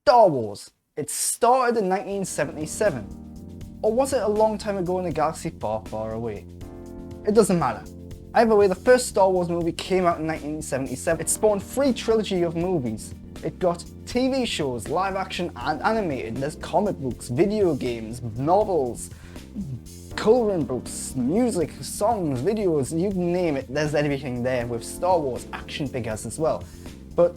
Star Wars. It started in 1977. Or was it a long time ago in a galaxy far, far away? It doesn't matter. Either way, the first Star Wars movie came out in 1977. It spawned 3 trilogy of movies. It got TV shows, live action and animated. There's comic books, video games, novels, coloring books, music, songs, videos, you name it, there's everything there with Star Wars, action figures as well. But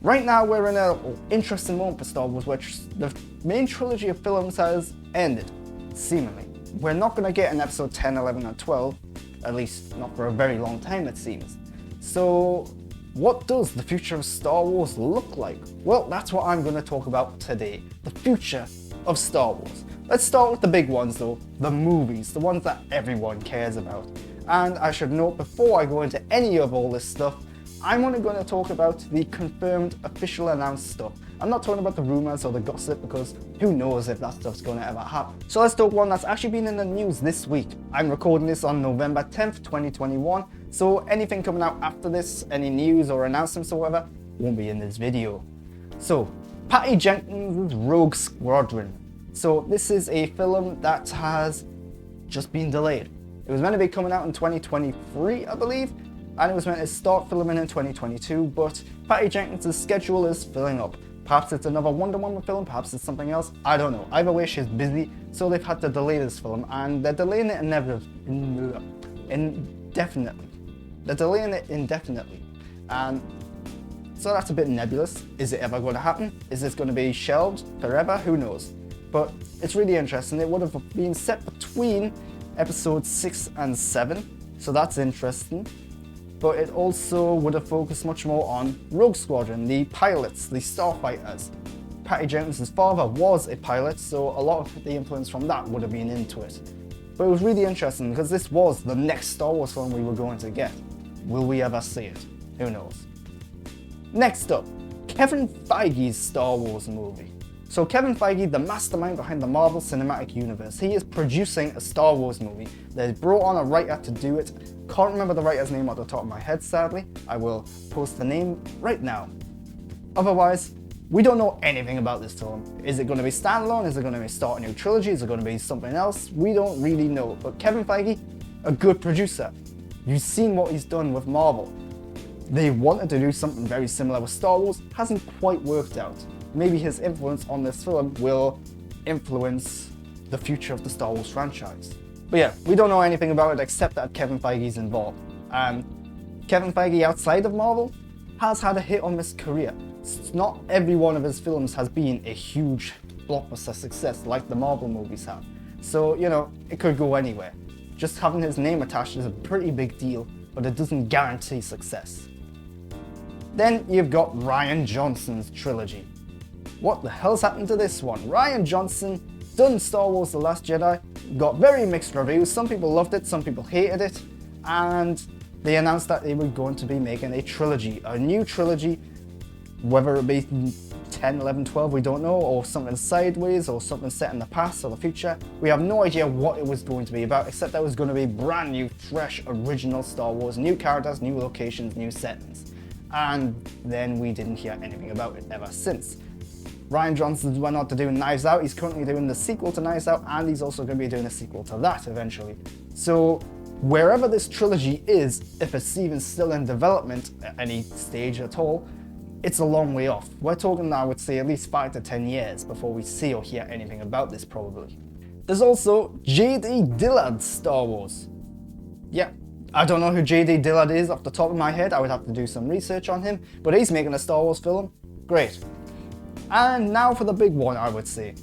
right now we're in an interesting moment for Star Wars where the main trilogy of films has ended, seemingly. We're not going to get an episode 10, 11 or 12, at least not for a very long time it seems. So what does the future of Star Wars look like? Well, that's what I'm going to talk about today, the future of Star Wars. Let's start with the big ones though, the movies, the ones that everyone cares about. And I should note before I go into any of all this stuff, I'm only going to talk about the confirmed, official announced stuff. I'm not talking about the rumors or the gossip because who knows if that stuff's going to ever happen. So let's talk one that's actually been in the news this week. I'm recording this on November 10th, 2021, so anything coming out after this, any news or announcements or whatever, won't be in this video. So, Patty Jenkins' Rogue Squadron. So this is a film that has just been delayed. It was meant to be coming out in 2023, I believe, and it was meant to start filming in 2022, but Patty Jenkins' schedule is filling up. Perhaps it's another Wonder Woman film, perhaps it's something else, I don't know. Either way, she's busy, so they've had to delay this film, and they're delaying it indefinitely. They're delaying it indefinitely, and so that's a bit nebulous. Is it ever going to happen? Is this going to be shelved forever? Who knows? But it's really interesting. It would have been set between episodes 6 and 7, so that's interesting. But it also would have focused much more on Rogue Squadron, the pilots, the starfighters. Patty Jenkins' father was a pilot, so a lot of the influence from that would have been into it. But it was really interesting because this was the next Star Wars film we were going to get. Will we ever see it? Who knows? Next up, Kevin Feige's Star Wars movie. So Kevin Feige, the mastermind behind the Marvel Cinematic Universe, he is producing a Star Wars movie. They've brought on a writer to do it. Can't remember the writer's name off the top of my head, sadly. I will post the name right now. Otherwise, we don't know anything about this film. Is it going to be standalone? Is it going to be start a new trilogy? Is it going to be something else? We don't really know. But Kevin Feige, a good producer. You've seen what he's done with Marvel. They wanted to do something very similar with Star Wars, hasn't quite worked out. Maybe his influence on this film will influence the future of the Star Wars franchise. But yeah, we don't know anything about it except that Kevin Feige is involved. And Kevin Feige outside of Marvel has had a hit or miss career. Not every one of his films has been a huge blockbuster success like the Marvel movies have. So, you know, it could go anywhere. Just having his name attached is a pretty big deal, but it doesn't guarantee success. Then you've got Rian Johnson's trilogy. What the hell's happened to this one? Rian Johnson done Star Wars The Last Jedi, got very mixed reviews. Some people loved it, some people hated it, and they announced that they were going to be making a trilogy, a new trilogy, whether it be 10, 11, 12, we don't know, or something sideways, or something set in the past or the future. We have no idea what it was going to be about, except that it was going to be brand new, fresh, original Star Wars, new characters, new locations, new settings. And then we didn't hear anything about it ever since. Rian Johnson went on to do Knives Out. He's currently doing the sequel to Knives Out, and he's also going to be doing a sequel to that eventually. So wherever this trilogy is, if it's even still in development at any stage at all, it's a long way off. We're talking now, I would say, at least 5 to 10 years before we see or hear anything about this probably. There's also J.D. Dillard's Star Wars. Yeah, I don't know who J.D. Dillard is off the top of my head. I would have to do some research on him, but he's making a Star Wars film. Great. And now for the big one, I would say.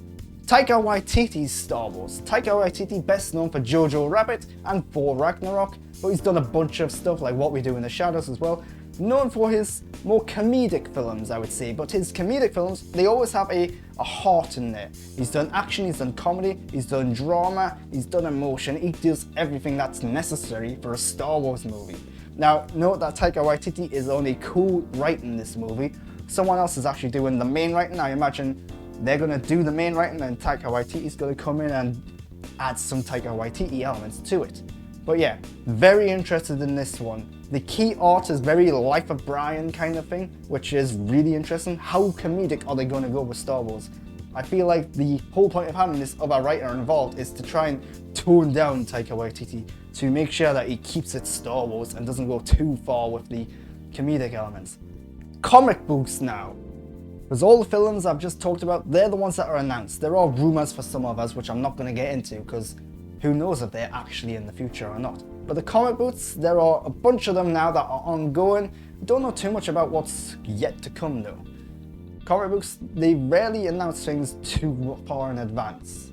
Taika Waititi's Star Wars. Taika Waititi, best known for Jojo Rabbit and Thor Ragnarok, but he's done a bunch of stuff like What We Do in the Shadows as well. Known for his more comedic films, I would say, but his comedic films, they always have a heart in there. He's done action, he's done comedy, he's done drama, he's done emotion. He does everything that's necessary for a Star Wars movie. Now, note that Taika Waititi is only co-writing this movie. Someone else is actually doing the main writing. I imagine they're going to do the main writing and Taika Waititi is going to come in and add some Taika Waititi elements to it. But yeah, very interested in this one. The key art is very Life of Brian kind of thing, which is really interesting. How comedic are they going to go with Star Wars? I feel like the whole point of having this other writer involved is to try and tone down Taika Waititi to make sure that he keeps it Star Wars and doesn't go too far with the comedic elements. Comic books now. Because all the films I've just talked about, they're the ones that are announced. There are rumors for some of us, which I'm not going to get into because who knows if they're actually in the future or not. But the comic books, there are a bunch of them now that are ongoing. Don't know too much about what's yet to come though. Comic books, they rarely announce things too far in advance.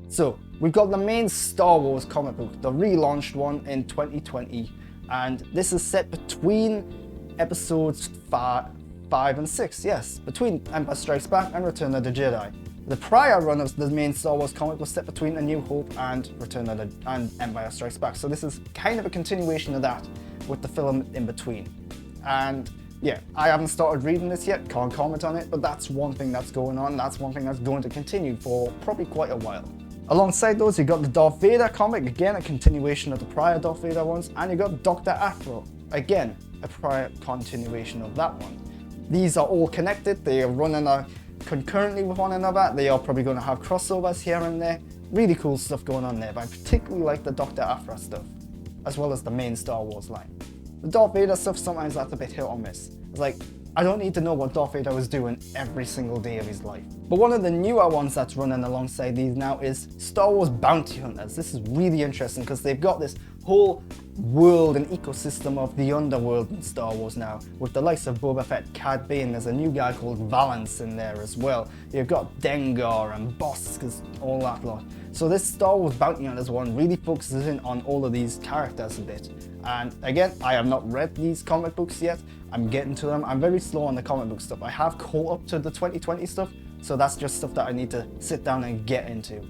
So, we've got the main Star Wars comic book, the relaunched one in 2020, and this is set between episodes 5 and 6, yes, between Empire Strikes Back and Return of the Jedi. The prior run of the main Star Wars comic was set between A New Hope and Empire Strikes Back, so this is kind of a continuation of that with the film in between. And yeah, I haven't started reading this yet, can't comment on it, but that's one thing that's going on, that's one thing that's going to continue for probably quite a while. Alongside those, you got the Darth Vader comic, again a continuation of the prior Darth Vader ones, and you got Dr. Aphra, again a prior continuation of that one. These are all connected, they are running concurrently with one another, they are probably going to have crossovers here and there. Really cool stuff going on there, but I particularly like the Dr. Aphra stuff, as well as the main Star Wars line. The Darth Vader stuff, sometimes that's a bit hit or miss. It's like, I don't need to know what Darth Vader was doing every single day of his life. But one of the newer ones that's running alongside these now is Star Wars Bounty Hunters. This is really interesting because they've got this whole world and ecosystem of the underworld in Star Wars now, with the likes of Boba Fett, Cad Bane, there's a new guy called Valance in there as well. You've got Dengar and Bossk, all that lot. So this Star Wars Bounty Hunters one really focuses in on all of these characters a bit. And again, I have not read these comic books yet. I'm getting to them. I'm very slow on the comic book stuff. I have caught up to the 2020 stuff, so that's just stuff that I need to sit down and get into.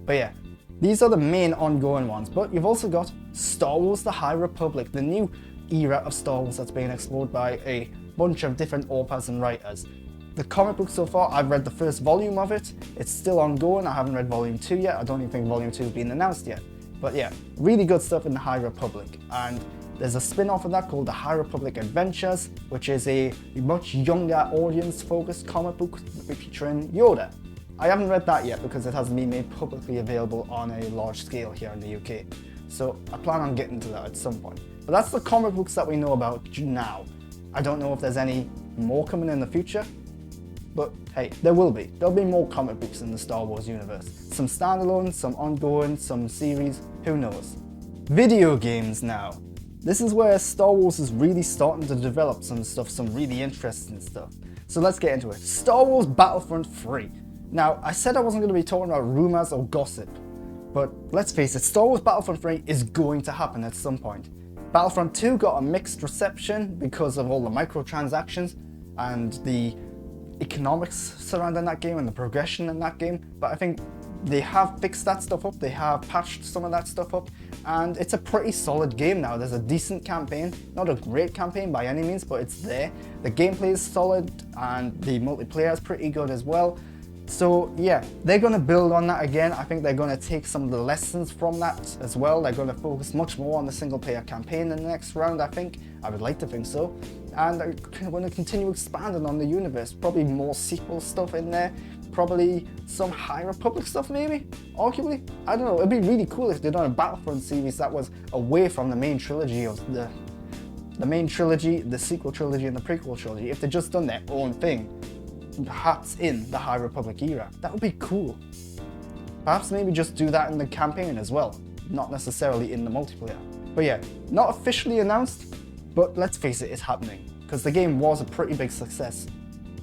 But yeah, these are the main ongoing ones. But you've also got Star Wars The High Republic, the new era of Star Wars that's being explored by a bunch of different authors and writers. The comic book so far, I've read the first volume of it. It's still ongoing. I haven't read volume 2 yet. I don't even think volume 2 has been announced yet. But yeah, really good stuff in the High Republic. And there's a spin-off of that called The High Republic Adventures, which is a much younger audience-focused comic book featuring Yoda. I haven't read that yet because it hasn't been made publicly available on a large scale here in the UK. So I plan on getting to that at some point. But that's the comic books that we know about now. I don't know if there's any more coming in the future, but hey, there will be. There'll be more comic books in the Star Wars universe. Some standalone, some ongoing, some series, who knows. Video games now. This is where Star Wars is really starting to develop some stuff, some really interesting stuff. So let's get into it. Star Wars Battlefront 3. Now, I said I wasn't going to be talking about rumors or gossip, but let's face it, Star Wars Battlefront 3 is going to happen at some point. Battlefront 2 got a mixed reception because of all the microtransactions and the economics surrounding that game and the progression in that game, but I think they have fixed that stuff up, they have patched some of that stuff up, and it's a pretty solid game now. There's a decent campaign, not a great campaign by any means, but it's there. The gameplay is solid and the multiplayer is pretty good as well. So yeah, they're going to build on that again. I think they're going to take some of the lessons from that as well. They're going to focus much more on the single player campaign in the next round, I think. I would like to think so. And they're going to continue expanding on the universe. Probably more sequel stuff in there. Probably some High Republic stuff maybe, arguably. I don't know, it'd be really cool if they'd done a Battlefront series that was away from the main trilogy of the main trilogy, the sequel trilogy and the prequel trilogy. If they'd just done their own thing, perhaps in the High Republic era, that would be cool. Perhaps maybe just do that in the campaign as well, not necessarily in the multiplayer. But yeah, not officially announced, but let's face it, it's happening, because the game was a pretty big success,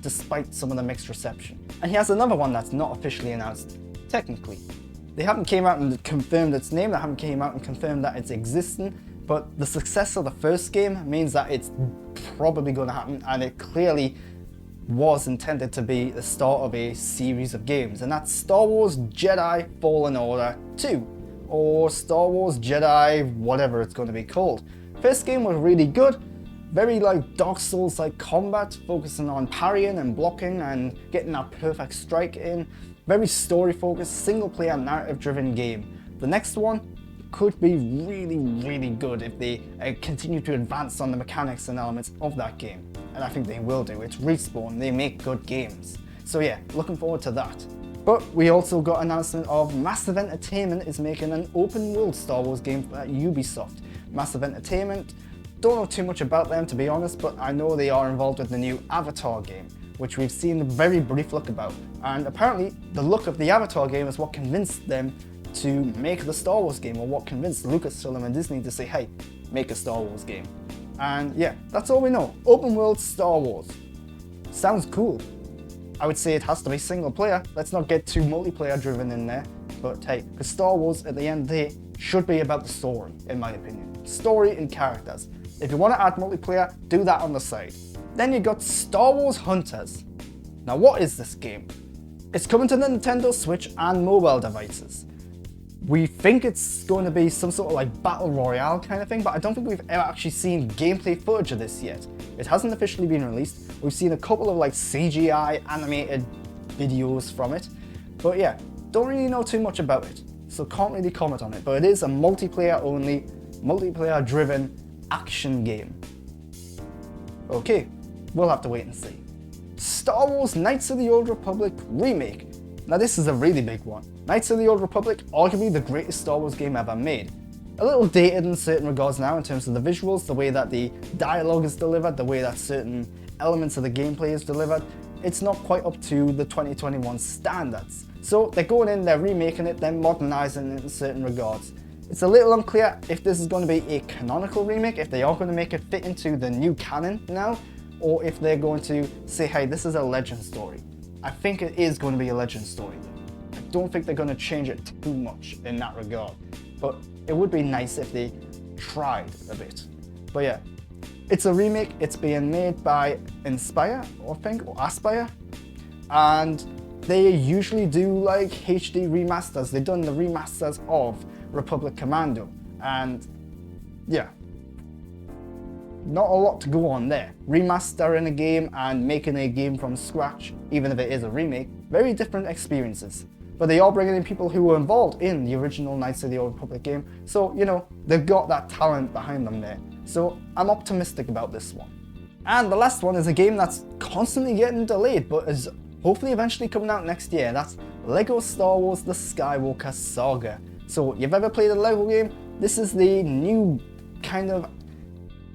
despite some of the mixed reception. And here's another one that's not officially announced, technically. They haven't came out and confirmed its name, they haven't came out and confirmed that it's existing, but the success of the first game means that it's probably going to happen, and it clearly was intended to be the start of a series of games, and that's Star Wars Jedi Fallen Order 2, or Star Wars Jedi whatever it's going to be called. First game was really good, very like Dark Souls like combat, focusing on parrying and blocking and getting that perfect strike in. Very story focused, single player narrative driven game. The next one, could be really, really good if they continue to advance on the mechanics and elements of that game. And I think they will do. It's Respawn, they make good games. So yeah, looking forward to that. But we also got an announcement of Massive Entertainment is making an open world Star Wars game at Ubisoft. Massive Entertainment, don't know too much about them to be honest, but I know they are involved with the new Avatar game, which we've seen a very brief look about. And apparently the look of the Avatar game is what convinced them to make the Star Wars game, or what convinced Lucasfilm and Disney to say, hey, make a Star Wars game. And yeah, that's all we know. Open world Star Wars. Sounds cool. I would say it has to be single player. Let's not get too multiplayer driven in there. But hey, because Star Wars at the end of the day should be about the story, in my opinion. Story and characters. If you want to add multiplayer, do that on the side. Then you got Star Wars Hunters. Now what is this game? It's coming to the Nintendo Switch and mobile devices. We think it's going to be some sort of like battle royale kind of thing, but I don't think we've ever actually seen gameplay footage of this yet. It hasn't officially been released. We've seen a couple of like CGI animated videos from it, but yeah, don't really know too much about it, so can't really comment on it. But it is a multiplayer only, multiplayer driven action game. Okay, we'll have to wait and see. Star Wars Knights of the Old Republic Remake. Now this is a really big one. Knights of the Old Republic, arguably the greatest Star Wars game ever made. A little dated in certain regards now in terms of the visuals, the way that the dialogue is delivered, the way that certain elements of the gameplay is delivered. It's not quite up to the 2021 standards. So they're going in, they're remaking it, they're modernizing it in certain regards. It's a little unclear if this is going to be a canonical remake, if they are going to make it fit into the new canon now, or if they're going to say, hey, this is a legend story. I think it is going to be a legend story. I don't think they're going to change it too much in that regard, but it would be nice if they tried a bit. But yeah, it's a remake. It's being made by Inspire, I think, or Aspire, and they usually do like HD remasters. They've done the remasters of Republic Commando, and yeah, not a lot to go on there. Remastering a game and making a game from scratch, even if it is a remake, very different experiences. But they are bringing in people who were involved in the original Knights of the Old Republic game, so you know, they've got that talent behind them there. So I'm optimistic about this one. And the last one is a game that's constantly getting delayed, but is hopefully eventually coming out next year. That's LEGO Star Wars The Skywalker Saga. So you've ever played a LEGO game? This is the new kind of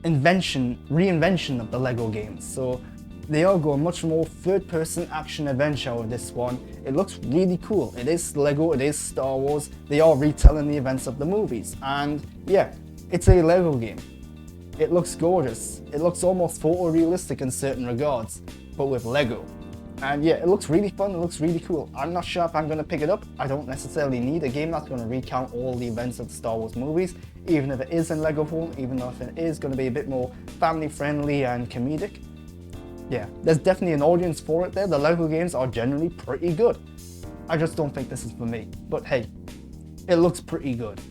reinvention of the LEGO games. So they are going much more third-person action adventure with this one. It looks really cool. It is LEGO, it is Star Wars. They are retelling the events of the movies. And yeah, it's a LEGO game. It looks gorgeous. It looks almost photorealistic in certain regards, but with LEGO. And yeah, it looks really fun, it looks really cool. I'm not sure if I'm going to pick it up. I don't necessarily need a game that's going to recount all the events of the Star Wars movies, even if it is in LEGO form, even if it is going to be a bit more family friendly and comedic. Yeah, there's definitely an audience for it there. The LEGO games are generally pretty good. I just don't think this is for me. But hey, it looks pretty good.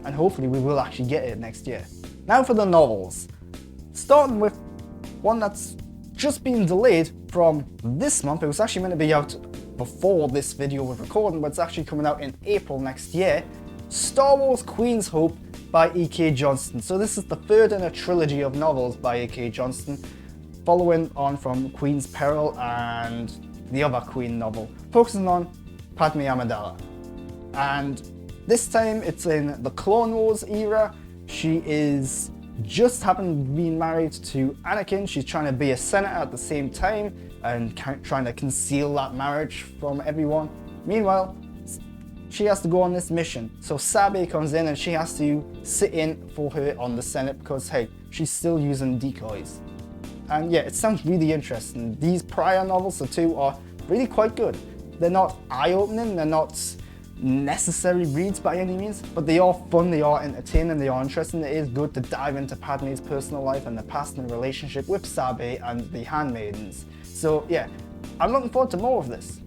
And hopefully we will actually get it next year. Now for the novels. Starting with one that's just been delayed from this month. It was actually meant to be out before this video was recording, but it's actually coming out in April next year. Star Wars Queen's Hope by E.K. Johnston. So this is the third in a trilogy of novels by E.K. Johnston, following on from Queen's Peril and the other Queen novel, focusing on Padme Amidala. And this time it's in the Clone Wars era. She is just happened been married to Anakin. She's trying to be a senator at the same time and trying to conceal that marriage from everyone. Meanwhile, she has to go on this mission. So Sabe comes in and she has to sit in for her on the Senate because, hey, she's still using decoys. And yeah, it sounds really interesting. These prior novels, the two, are really quite good. They're not eye-opening, they're not necessary reads by any means, but they are fun, they are entertaining, they are interesting. It is good to dive into Padme's personal life and the past and the relationship with Sabe and the Handmaidens. So yeah, I'm looking forward to more of this.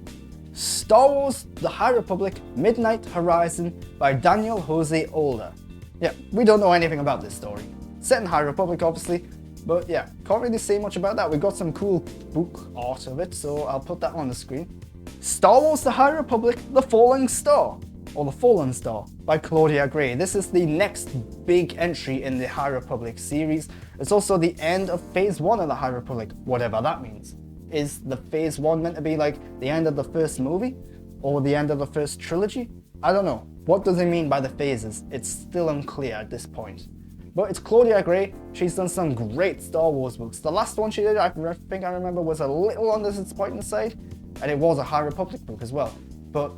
Star Wars The High Republic Midnight Horizon by Daniel Jose Older. Yeah, we don't know anything about this story. Set in High Republic obviously, but yeah, can't really say much about that. We got some cool book art of it, so I'll put that on the screen. Star Wars The High Republic The Falling Star, or The Fallen Star by Claudia Gray. This is the next big entry in the High Republic series. It's also the end of Phase 1 of the High Republic, whatever that means. Is the Phase 1 meant to be like the end of the first movie? Or the end of the first trilogy? I don't know. What does it mean by the phases? It's still unclear at this point. But it's Claudia Gray. She's done some great Star Wars books. The last one she did, I think I remember, was a little on the disappointing side. And it was a High Republic book as well. But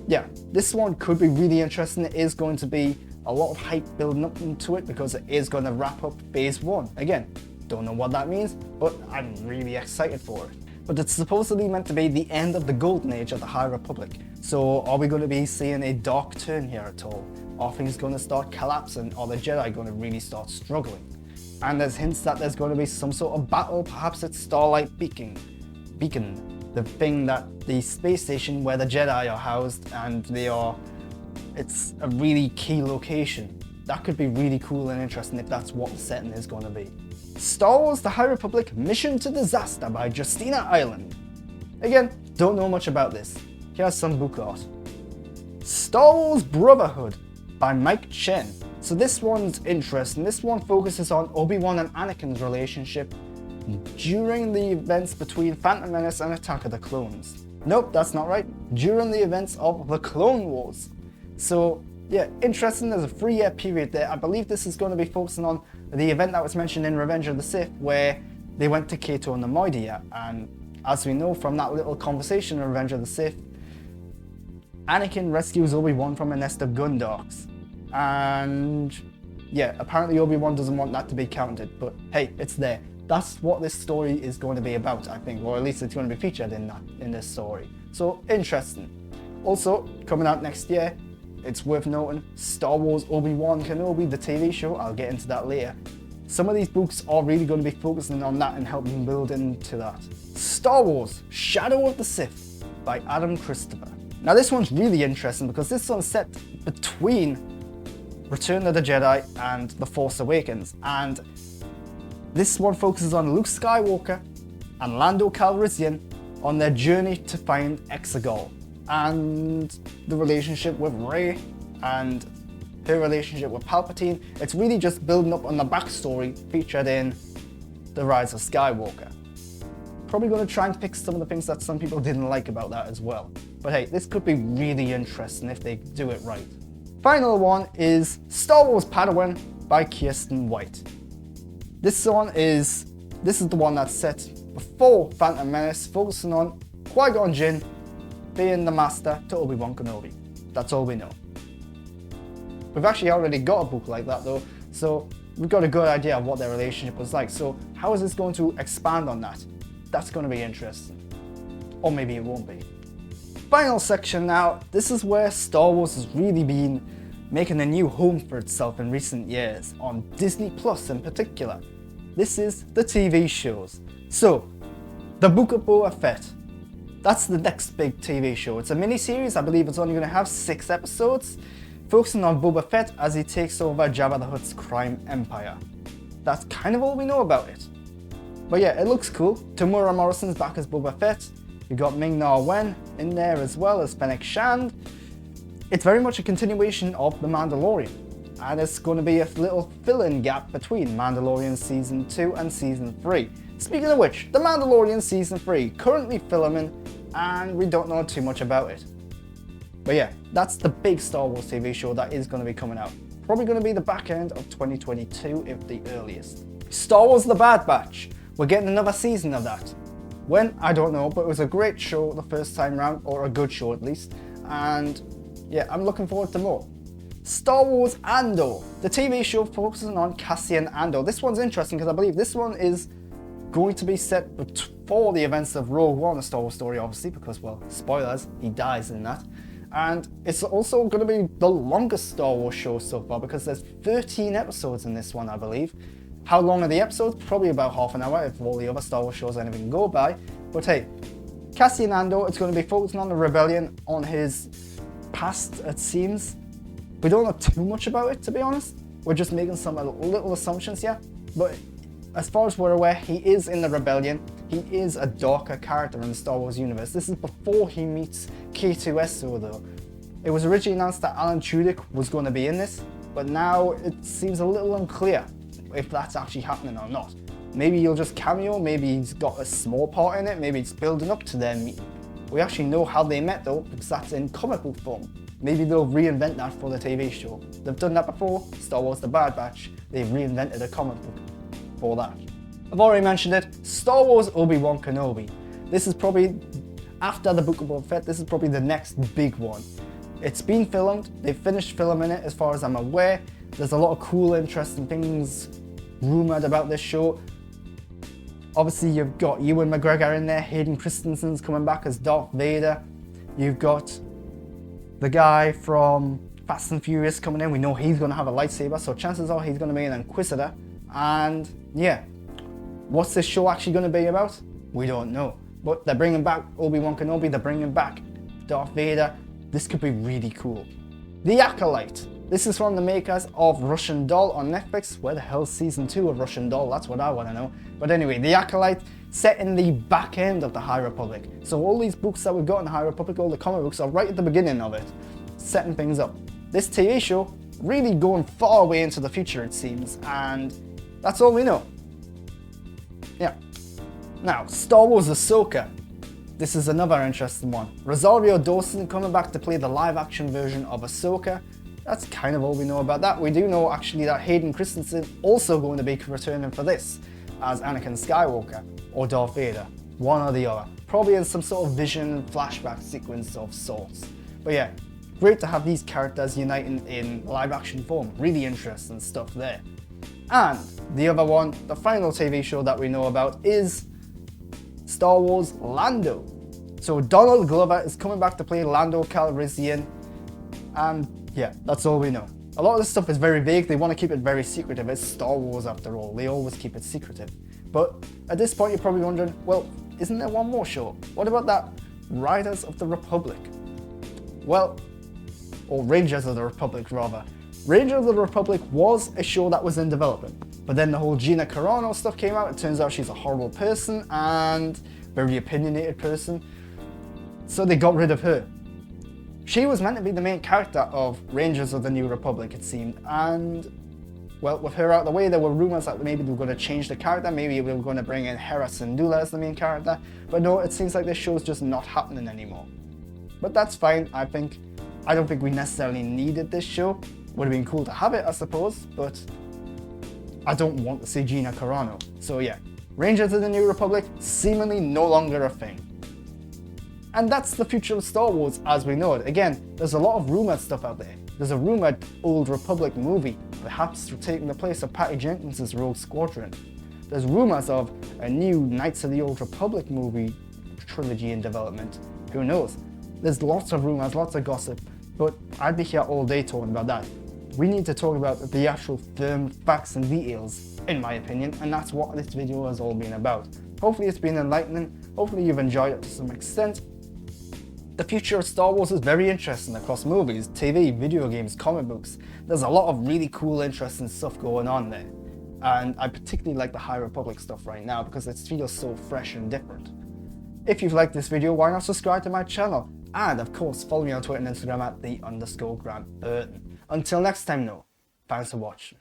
yeah, this one could be really interesting. It is going to be a lot of hype building up into it because it is going to wrap up Phase 1. Again, don't know what that means, but I'm really excited for it. But it's supposedly meant to be the end of the golden age of the High Republic. So are we going to be seeing a dark turn here at all? Are things going to start collapsing? Are the Jedi going to really start struggling? And there's hints that there's going to be some sort of battle. Perhaps it's Starlight Beacon, the thing that the space station where the Jedi are housed, and it's a really key location. That could be really cool and interesting if that's what the setting is going to be. Star Wars The High Republic Mission to Disaster by Justina Ireland. Again, don't know much about this. Here's some book art. Star Wars Brotherhood by Mike Chen. So this one's interesting. This one focuses on Obi-Wan and Anakin's relationship during the events between Phantom Menace and Attack of the Clones. Nope, that's not right. During the events of the Clone Wars. So yeah, interesting. There's a 3-year period there. I believe this is going to be focusing on the event that was mentioned in Revenge of the Sith, where they went to Cato Nemoidia. And as we know from that little conversation in Revenge of the Sith, Anakin rescues Obi-Wan from a nest of Gundarks. And yeah, apparently Obi-Wan doesn't want that to be counted, but hey, it's there. That's what this story is going to be about, I think, or at least it's going to be featured in this story. So interesting. Also, coming out next year, it's worth noting, Star Wars Obi-Wan Kenobi, the TV show. I'll get into that later. Some of these books are really going to be focusing on that and helping build into that. Star Wars Shadow of the Sith by Adam Christopher. Now this one's really interesting because this one's set between Return of the Jedi and The Force Awakens, and this one focuses on Luke Skywalker and Lando Calrissian on their journey to find Exegol, and the relationship with Rey and her relationship with Palpatine. It's really just building up on the backstory featured in The Rise of Skywalker. Probably going to try and fix some of the things that some people didn't like about that as well. But hey, this could be really interesting if they do it right. Final one is Star Wars Padawan by Kirsten White. This is the one that's set before Phantom Menace, focusing on Qui-Gon Jinn being the master to Obi-Wan Kenobi. That's all we know. We've actually already got a book like that though, so we've got a good idea of what their relationship was like. So how is this going to expand on that? That's going to be interesting. Or maybe it won't be. Final section now. This is where Star Wars has really been making a new home for itself in recent years, on Disney Plus in particular. This is the TV shows. So, The Book of Boba Fett. That's the next big TV show. It's a mini-series. I believe it's only going to have 6 episodes, focusing on Boba Fett as he takes over Jabba the Hutt's crime empire. That's kind of all we know about it. But yeah, it looks cool. Temuera Morrison's back as Boba Fett. You got Ming-Na Wen in there as well as Fennec Shand. It's very much a continuation of The Mandalorian, and it's going to be a little fill-in gap between Mandalorian Season 2 and Season 3. Speaking of which, The Mandalorian Season 3 currently filming, and we don't know too much about it. But yeah, that's the big Star Wars TV show that is going to be coming out. Probably going to be the back end of 2022 if the earliest. Star Wars The Bad Batch. We're getting another season of that. When? I don't know, but it was a great show the first time round, or a good show at least, and yeah, I'm looking forward to more. Star Wars Andor, the TV show focusing on Cassian Andor. This one's interesting because I believe this one is going to be set before the events of Rogue One, a Star Wars story obviously, because, well, spoilers, he dies in that. And it's also going to be the longest Star Wars show so far because there's 13 episodes in this one, I believe. How long are the episodes? Probably about half an hour if all the other Star Wars shows anything go by. But hey, Cassian Andor, it's going to be focusing on the rebellion, on his past, it seems. We don't know too much about it, to be honest. We're just making some little assumptions here. But as far as we're aware, he is in the rebellion. He is a darker character in the Star Wars universe. This is before he meets K2SO though. It was originally announced that Alan Tudyk was going to be in this, but now it seems a little unclear if that's actually happening or not. Maybe he'll just cameo, maybe he's got a small part in it, maybe it's building up to their meeting. We actually know how they met though, because that's in comic book form. Maybe they'll reinvent that for the TV show. They've done that before, Star Wars The Bad Batch, they've reinvented a comic book for that. I've already mentioned it, Star Wars Obi-Wan Kenobi. This is probably, after the Book of Boba Fett, this is probably the next big one. It's been filmed, they've finished filming it as far as I'm aware. There's a lot of cool, interesting things rumoured about this show. Obviously you've got Ewan McGregor in there, Hayden Christensen's coming back as Darth Vader. You've got the guy from Fast and Furious coming in, we know he's going to have a lightsaber, so chances are he's going to be an Inquisitor. And yeah, what's this show actually going to be about? We don't know. But they're bringing back Obi-Wan Kenobi, they're bringing back Darth Vader. This could be really cool. The Acolyte. This is from the makers of Russian Doll on Netflix. Where the hell's season 2 of Russian Doll? That's what I want to know. But anyway, The Acolyte, set in the back end of the High Republic. So all these books that we've got in the High Republic, all the comic books, are right at the beginning of it, setting things up. This TV show, really going far away into the future it seems, and that's all we know. Yeah. Now, Star Wars Ahsoka. This is another interesting one. Rosario Dawson coming back to play the live-action version of Ahsoka. That's kind of all we know about that. We do know actually that Hayden Christensen also going to be returning for this as Anakin Skywalker or Darth Vader, one or the other. Probably in some sort of vision flashback sequence of sorts. But yeah, great to have these characters uniting in live-action form. Really interesting stuff there. And the other one, the final TV show that we know about is Star Wars Lando. So Donald Glover is coming back to play Lando Calrissian, and yeah, that's all we know. A lot of this stuff is very vague, they want to keep it very secretive. It's Star Wars after all, they always keep it secretive. But at this point you're probably wondering, well, isn't there one more show? What about that Riders of the Republic? Well, or Rangers of the Republic rather. Rangers of the Republic was a show that was in development. But then the whole Gina Carano stuff came out. It turns out she's a horrible person and very opinionated person. So they got rid of her. She was meant to be the main character of Rangers of the New Republic, it seemed. And, well, with her out of the way, there were rumors that maybe they were going to change the character. Maybe they were going to bring in Hera Syndulla as the main character. But no, it seems like this show is just not happening anymore. But that's fine, I think. I don't think we necessarily needed this show. Would have been cool to have it, I suppose, but I don't want to see Gina Carano. So yeah, Rangers of the New Republic, seemingly no longer a thing. And that's the future of Star Wars as we know it. Again, there's a lot of rumored stuff out there. There's a rumored Old Republic movie, perhaps taking the place of Patty Jenkins' Rogue Squadron. There's rumors of a new Knights of the Old Republic movie trilogy in development. Who knows? There's lots of rumors, lots of gossip, but I'd be here all day talking about that. We need to talk about the actual firm facts and details, in my opinion, and that's what this video has all been about. Hopefully it's been enlightening, hopefully you've enjoyed it to some extent. The future of Star Wars is very interesting across movies, TV, video games, comic books. There's a lot of really cool, interesting stuff going on there. And I particularly like the High Republic stuff right now because it feels so fresh and different. If you've liked this video, why not subscribe to my channel? And of course, follow me on Twitter and Instagram at _Grant Burton. Until next time though, thanks for watching.